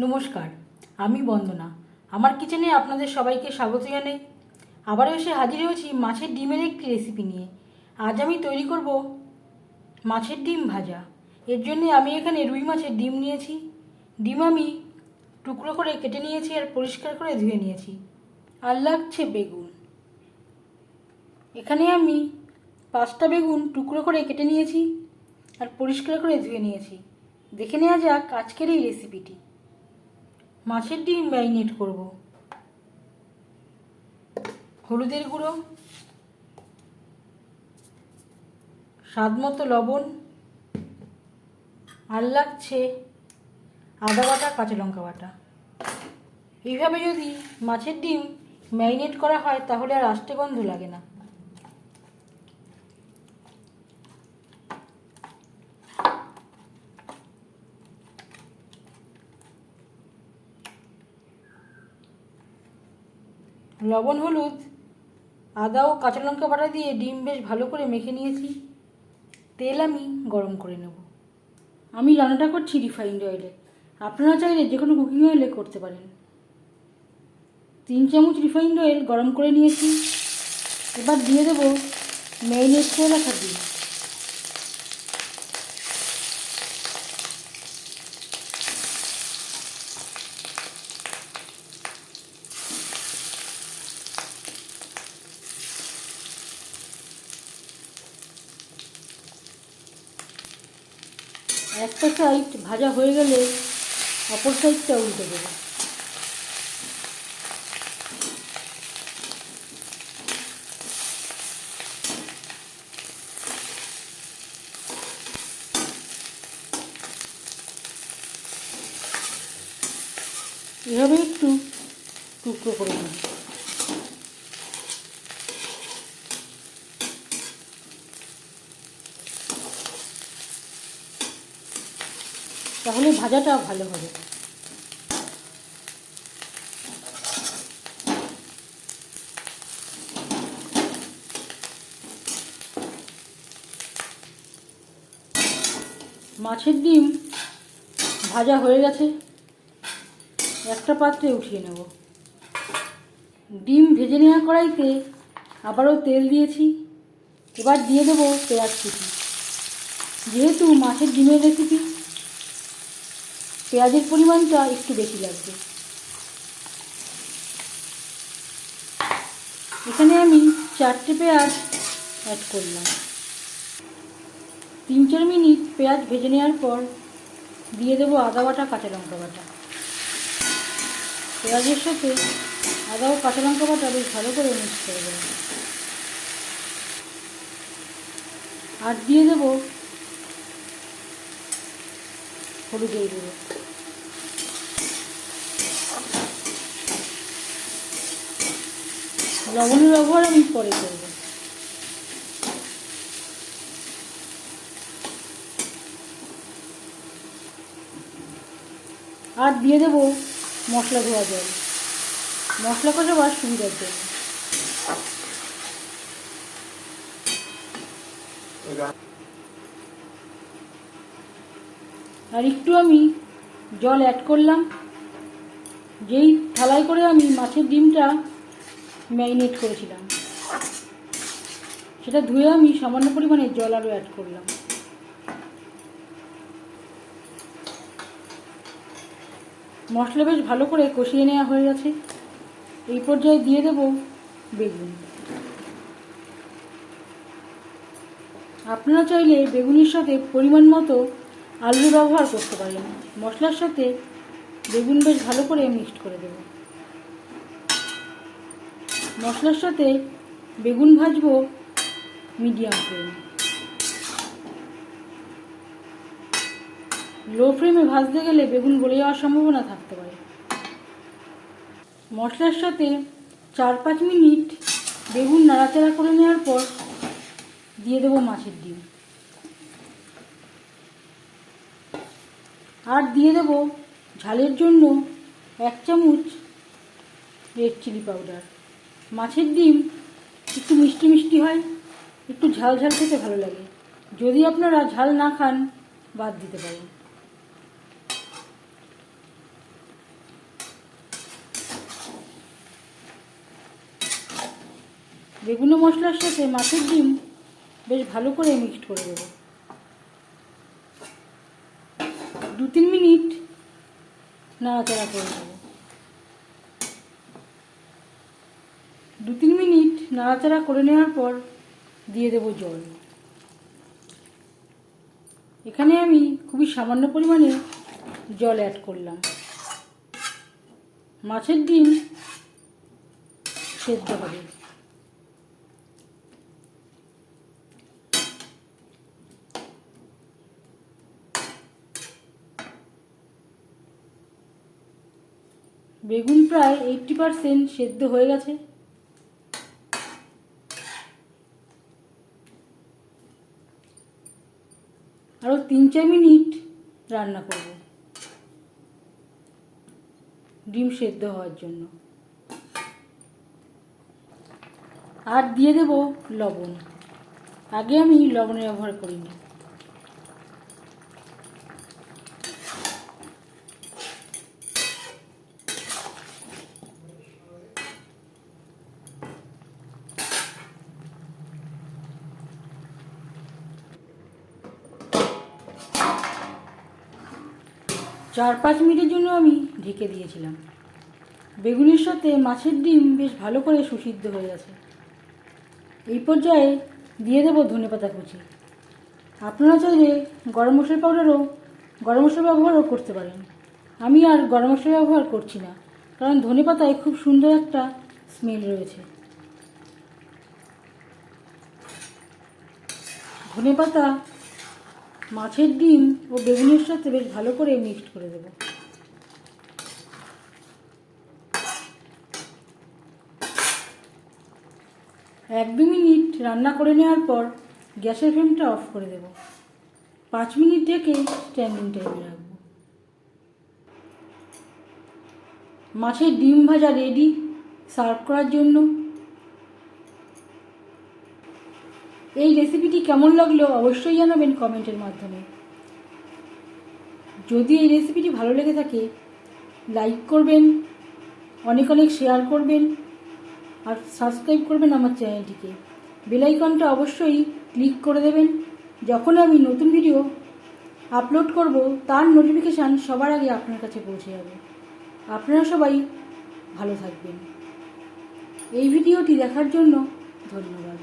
নমস্কার, আমি বন্দনা। আমার কিচেনে আপনাদের সবাইকে স্বাগত জানাই। আবারও এসে হাজির হয়েছি মাছের ডিমের একটি রেসিপি নিয়ে। আজ আমি তৈরি করব মাছের ডিম ভাজা। এর জন্য আমি এখানে রুই মাছের ডিম নিয়েছি। ডিম আমি টুকরো করে কেটে নিয়েছি আর পরিষ্কার করে ধুয়ে নিয়েছি। আর লাগছে বেগুন। এখানে আমি 5টা বেগুন টুকরো করে কেটে নিয়েছি আর পরিষ্কার করে ধুয়ে নিয়েছি। দেখে নেওয়া যাক আজকের এই রেসিপিটি। মাছের ডিম ম্যারিনেট করব। হলুদের গুঁড়ো, স্বাদ মতো লবণ, আর লাগছে আদা বাটা, কাঁচা লঙ্কা বাটা। এইভাবে যদি মাছের ডিম ম্যারিনেট করা হয় তাহলে আর আষ্টে গন্ধ লাগে না। লবণ, হলুদ, আদা ও কাঁচা লঙ্কা বাটা দিয়ে ডিম বেশ ভালো করে মেখে নিয়েছি। তেল আমি গরম করে নেব। আমি রান্নাটা করছি রিফাইন্ড অয়েলে। আপনারা চাইলে যে কোনো কুকিং অয়েলে করতে পারেন। 3 চামচ রিফাইন্ড অয়েল গরম করে নিয়েছি। এবার দিয়ে দেবো ম্যারিনেট করে রাখা ডিম। একটা সাইড ভাজা হয়ে গেলে অপর সাইডটা উল্টে দেবো। এভাবে একটু টুকরো করে নেব। তাহলে ভাজাটা ভালো হবে। মাছের ডিম ভাজা হয়ে গেছে। একটা পাত্রে উঠিয়ে নেব। ডিম ভেজে নেওয়া কড়াইতে আবারও তেল দিয়েছি। এবার দিয়ে দেবো পেঁয়াজ কুচি। যেহেতু মাছের ডিমের রেসিপি, পেঁয়াজের পরিমাণটা একটু বেশি লাগবে। এখানে আমি 4টে পেঁয়াজ অ্যাড করলাম। 3-4 মিনিট পেঁয়াজ ভেজে নেওয়ার পর দিয়ে দেবো আদা বাটা, কাঁচা লঙ্কা বাটা। পেঁয়াজের সাথে আদা ও কাঁচা লঙ্কা বাটা বেশ ভালো করে মিক্স করে দেবো। আর দিয়ে দেবো হলুদের গুঁড়ো। লবণের ব্যবহার আমি পরে করব। আর দিয়ে দেবো মশলা ধোয়া জল, মশলা কষাবার সুবিধার জন্য। আর একটু আমি জল অ্যাড করলাম। যেই থালায় করে আমি মাছের ডিমটা ম্যারিনেট করেছিলাম সেটা ধুয়ে আমি সামান্য পরিমাণে জল আরও অ্যাড করলাম। মশলা বেশ ভালো করে কষিয়ে নেওয়া হয়ে গেছে। এই পর্যায়ে দিয়ে দেব বেগুন। আপনারা চাইলে বেগুনের সাথে পরিমাণ মতো আলু ব্যবহার করতে পারেন। মশলার সাথে বেগুন বেশ ভালো করে মিক্সড করে দেব। মশলার সাথে বেগুন ভাজবো মিডিয়াম ফ্লেমে। লো ফ্লেমে ভাজতে গেলে বেগুন গলে যাওয়ার সম্ভাবনা থাকতে পারে। মশলার সাথে 4-5 মিনিট বেগুন নাড়াচাড়া করে নেওয়ার পর দিয়ে দেবো মাছের ডিম। আর দিয়ে দেবো ঝালের জন্য 1 চামচ রেড চিলি পাউডার। মাছের ডিম একটু মিষ্টি মিষ্টি হয়, একটু ঝাল ঝাল খেতে ভালো লাগে। যদি আপনারা ঝাল না খান বাদ দিতে পারেন। বেগুন মশলার সাথে মাছের ডিম বেশ ভালো করে মিক্সড করে দেবো। 2-3 মিনিট নাড়াচাড়া করে দেবো। 2-3 মিনিট নাড়াচাড়া করে নেওয়ার পর দিয়ে দেবো জল। এখানে আমি খুবই সামান্য পরিমাণে জল অ্যাড করলাম। মাছের ডিম সেদ্ধ হবে। বেগুন প্রায় 80% সেদ্ধ হয়ে গেছে। আরও 3-4 মিনিট রান্না করব ডিম সেদ্ধ হওয়ার জন্য। আর দিয়ে দেব লবণ। আগে আমি লবণের ব্যবহার করিনি। চার 5 মিনিটের জন্য আমি ঢেকে দিয়েছিলাম। বেগুনের সাথে মাছের ডিম বেশ ভালো করে সুসিদ্ধ হয়ে গেছে। এই পর্যায়ে দিয়ে দেবো ধনেপাতা কুচি। আপনারা চাইলে গরম মশলা ব্যবহারও করতে পারেন। আমি আর গরম মশলা ব্যবহার করছি না, কারণ ধনেপাতায় খুব সুন্দর একটা স্মেল রয়েছে। ধনেপাতা মাছের ডিম ও বেগুনের সাথে বেশ ভালো করে মিক্সড করে দেবো। এক 2 মিনিট রান্না করে নেওয়ার পর গ্যাসের ফ্লেমটা অফ করে দেব। 5 মিনিট ঢেকে স্ট্যান্ডিং টাইমে রাখবো। মাছের ডিম ভাজা রেডি সার্ভ করার জন্য। এই রেসিপিটি কেমন লাগলো অবশ্যই জানাবেন কমেন্টের মাধ্যমে। যদি এই রেসিপিটি ভালো লেগে থাকে লাইক করবেন, অনেক শেয়ার করবেন আর সাবস্ক্রাইব করবেন আমার চ্যানেলটিকে। বেল আইকনটা অবশ্যই ক্লিক করে দেবেন। যখন আমি নতুন ভিডিও আপলোড করব তার নোটিফিকেশান সবার আগে আপনার কাছে পৌঁছে যাবে। আপনারা সবাই ভালো থাকবেন। এই ভিডিওটি দেখার জন্য ধন্যবাদ।